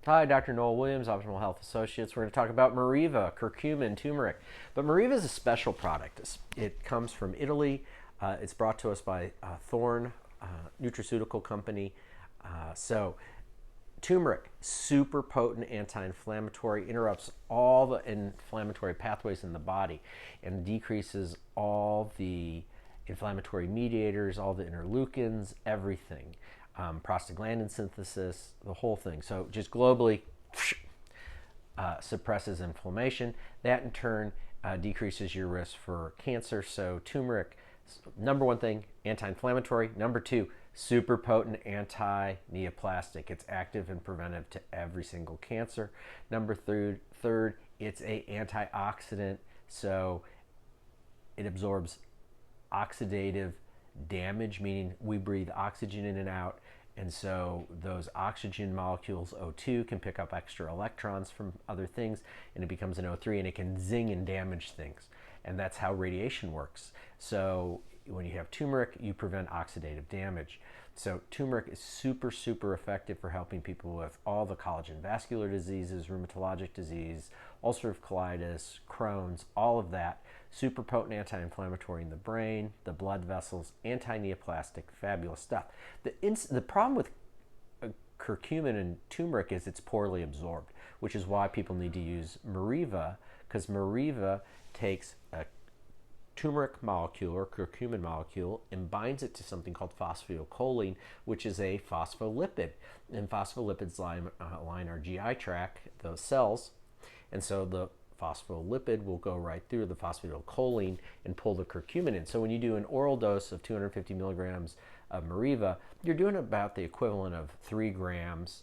Hi, Dr. Noel Williams, Optimal Health Associates. We're going to talk about Meriva, curcumin, turmeric. But Meriva is a special product. It comes from Italy. It's brought to us by Thorne Nutraceutical Company. So, turmeric, super potent anti-inflammatory, interrupts all the inflammatory pathways in the body and decreases all the inflammatory mediators, all the interleukins, everything, prostaglandin synthesis, the whole thing. So just globally suppresses inflammation. That in turn decreases your risk for cancer. So turmeric, number one thing, anti-inflammatory. Number two, super potent anti-neoplastic. It's active and preventive to every single cancer. Number third, it's a antioxidant. So it absorbs oxidative damage, meaning we breathe oxygen in and out. And so those oxygen molecules, O2, can pick up extra electrons from other things, and it becomes an O3, and it can zing and damage things. And that's how radiation works. So when you have turmeric, you prevent oxidative damage. So turmeric is super, super effective for helping people with all the collagen vascular diseases, rheumatologic disease, ulcerative colitis, Crohn's, all of that. Super potent anti-inflammatory in the brain, the blood vessels, anti-neoplastic, fabulous stuff. The problem with curcumin and turmeric is it's poorly absorbed, which is why people need to use Meriva, because Meriva takes a turmeric molecule or curcumin molecule and binds it to something called phosphatidylcholine, which is a phospholipid. And phospholipids line our GI tract, those cells. And so the phospholipid will go right through the phosphatidylcholine and pull the curcumin in. So when you do an oral dose of 250 milligrams of Meriva, you're doing about the equivalent of 3 grams